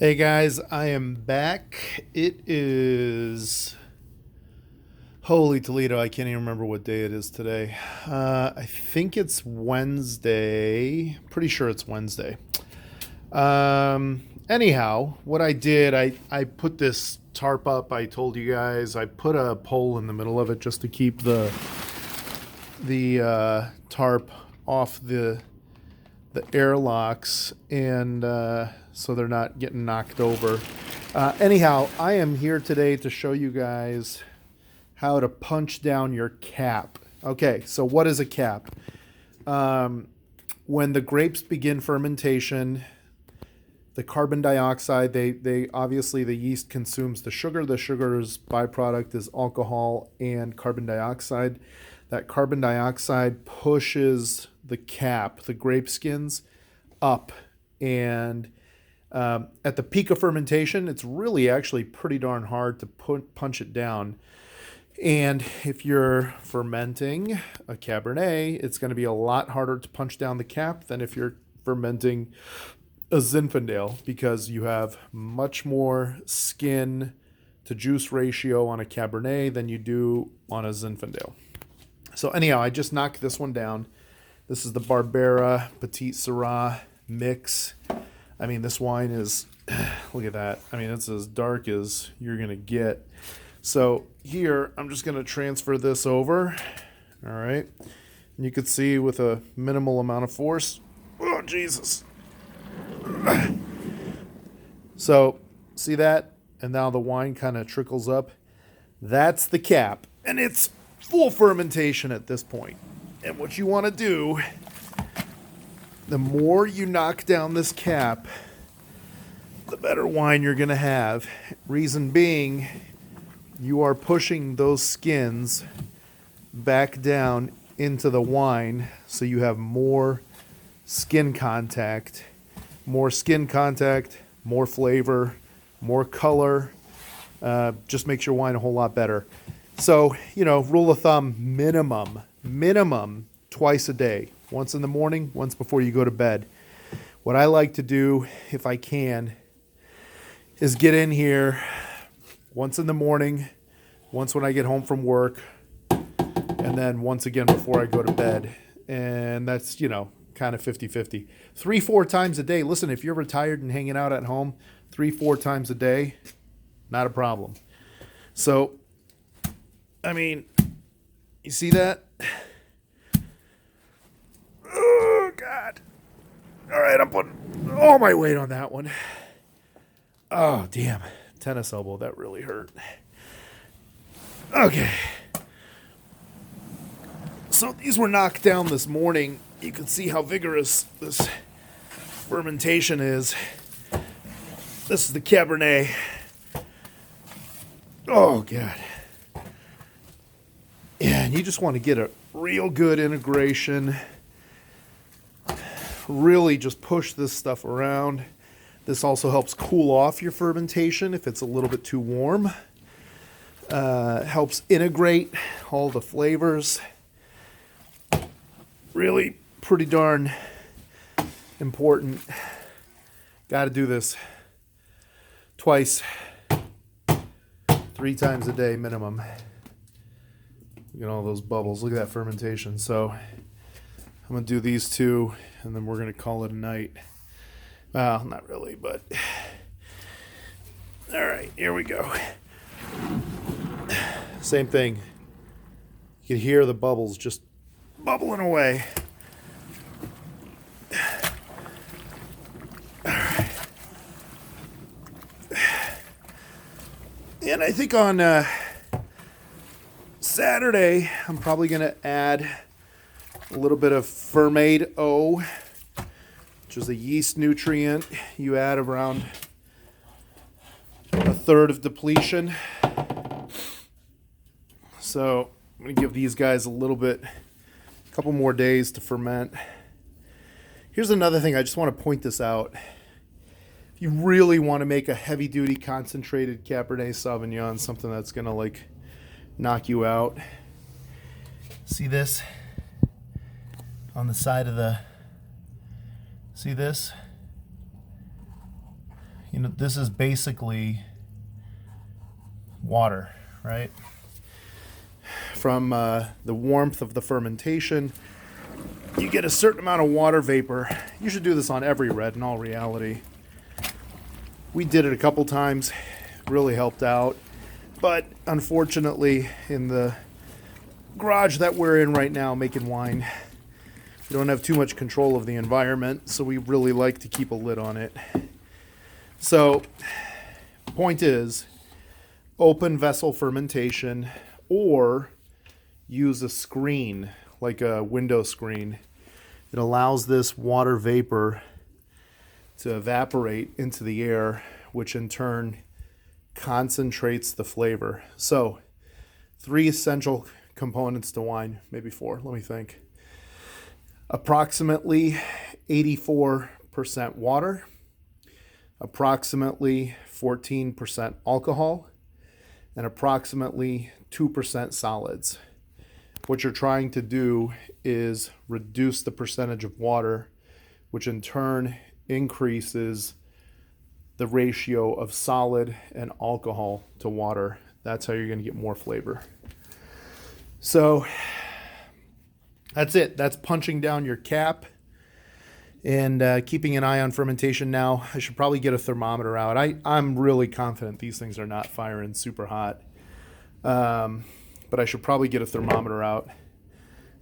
Hey guys, I am back. It is holy Toledo. I can't even remember what day it is today. I think it's Wednesday. Pretty sure it's Wednesday. Anyhow, what I did, I put this tarp up. I told you guys I put a pole in the middle of it just to keep the tarp off the airlocks and so they're not getting knocked over. Anyhow, I am here today to show you guys how to punch down your cap. Okay, so what is a cap? When the grapes begin fermentation, the carbon dioxide, they obviously the yeast consumes the sugar. The sugar's byproduct is alcohol and carbon dioxide. That carbon dioxide pushes the cap, the grape skins, up. And at the peak of fermentation, it's really actually pretty darn hard to punch it down. And if you're fermenting a Cabernet, it's going to be a lot harder to punch down the cap than if you're fermenting a Zinfandel, because you have much more skin to juice ratio on a Cabernet than you do on a Zinfandel. So anyhow, I just knocked this one down. This is the Barbera Petite Syrah mix. I mean, this wine is, look at that. I mean, it's as dark as you're going to get. So here, I'm just going to transfer this over. All right. And you can see with a minimal amount of force. Oh, Jesus. So, see that? And now the wine kind of trickles up. That's the cap. And it's full fermentation at this point. And what you want to do, the more you knock down this cap, the better wine you're going to have. Reason being, you are pushing those skins back down into the wine so you have more skin contact. More skin contact, more flavor, more color. Just makes your wine a whole lot better. So, rule of thumb, minimum twice a day. Once in the morning, once before you go to bed. What I like to do, if I can, is get in here once in the morning, once when I get home from work, and then once again before I go to bed. And that's, kind of 50-50. 3-4 times a day. Listen, if you're retired and hanging out at home 3-4 times a day, not a problem. So, I mean, you see that? Oh, God. All right, I'm putting all my weight on that one. Oh, damn. Tennis elbow, that really hurt. Okay. So these were knocked down this morning. You can see how vigorous this fermentation is. This is the Cabernet. Oh, God. Yeah, and you just want to get a real good integration. Really just push this stuff around. This also helps cool off your fermentation if it's a little bit too warm. Helps integrate all the flavors. Really pretty darn important. Got to do this twice, 3 times a day minimum. Look at all those bubbles. Look at that fermentation. So I'm going to do these two, and then we're going to call it a night. Well, not really, but all right, here we go. Same thing. You can hear the bubbles just bubbling away. All right. And I think on Saturday, I'm probably going to add a little bit of Fermade O, which is a yeast nutrient. You add around a third of depletion. So I'm going to give these guys a couple more days to ferment. Here's another thing. I just want to point this out. If you really want to make a heavy-duty concentrated Cabernet Sauvignon, something that's going to knock you out. See this? On the side of the... See this? You know, this is basically water, right? From the warmth of the fermentation, you get a certain amount of water vapor. You should do this on every red in all reality. We did it a couple times, really helped out. But unfortunately, in the garage that we're in right now making wine, we don't have too much control of the environment, so we really like to keep a lid on it. So, point is, open vessel fermentation or use a screen, like a window screen. It allows this water vapor to evaporate into the air, which in turn concentrates the flavor. So, 3 essential components to wine, maybe 4, let me think. Approximately 84% water, approximately 14% alcohol, and approximately 2% solids. What you're trying to do is reduce the percentage of water, which in turn increases the ratio of solid and alcohol to water. That's how you're going to get more flavor. So that's it. That's punching down your cap and keeping an eye on fermentation. Now, I should probably get a thermometer out. I'm really confident these things are not firing super hot. But I should probably get a thermometer out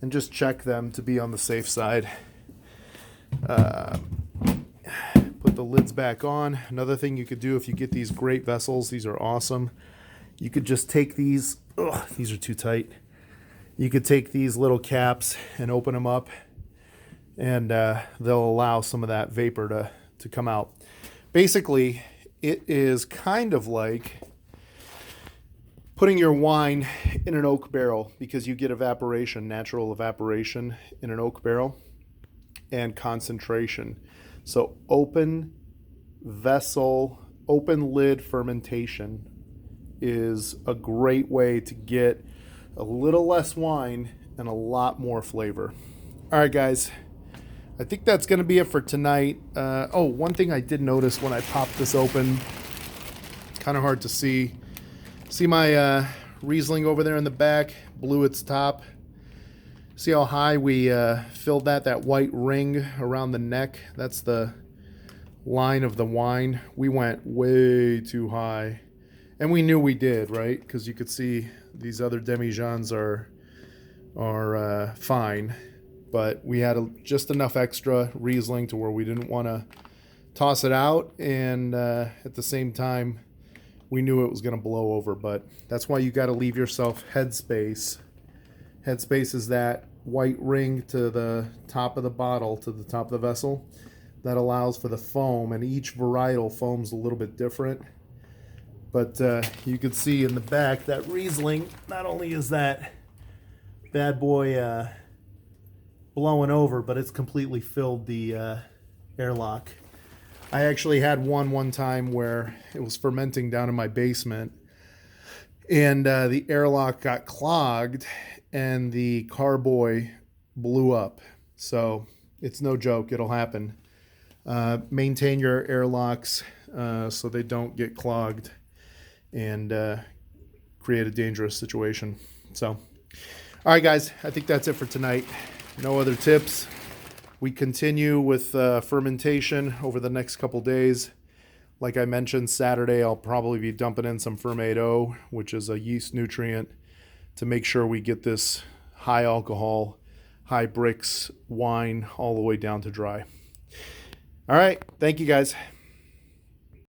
and just check them to be on the safe side. Put the lids back on. Another thing you could do if you get these great vessels, these are awesome. You could just take these, these are too tight. You could take these little caps and open them up, and they'll allow some of that vapor to come out. Basically, it is kind of like putting your wine in an oak barrel, because you get evaporation, natural evaporation in an oak barrel, and concentration. So open vessel, open lid fermentation is a great way to get a little less wine and a lot more flavor. All right, guys, I think that's going to be it for tonight. One thing I did notice when I popped this open, it's kind of hard to see. See my Riesling over there in the back, blew its top. See how high we filled that white ring around the neck? That's the line of the wine. We went way too high. And we knew we did, right? Because you could see these other demijohns are fine. But we had just enough extra Riesling to where we didn't want to toss it out. And at the same time, we knew it was going to blow over. But that's why you got to leave yourself headspace. Headspace is that white ring to the top of the bottle, to the top of the vessel. That allows for the foam. And each varietal foam's a little bit different. But you can see in the back that Riesling, not only is that bad boy blowing over, but it's completely filled the airlock. I actually had one time where it was fermenting down in my basement, and the airlock got clogged and the carboy blew up. So it's no joke, it'll happen. Maintain your airlocks so they don't get clogged and create a dangerous situation. So, all right, guys, I think that's it for tonight. No other tips. We continue with fermentation over the next couple days. Like I mentioned, Saturday I'll probably be dumping in some Fermate O, which is a yeast nutrient, to make sure we get this high alcohol, high brix wine all the way down to dry. All right, thank you, guys.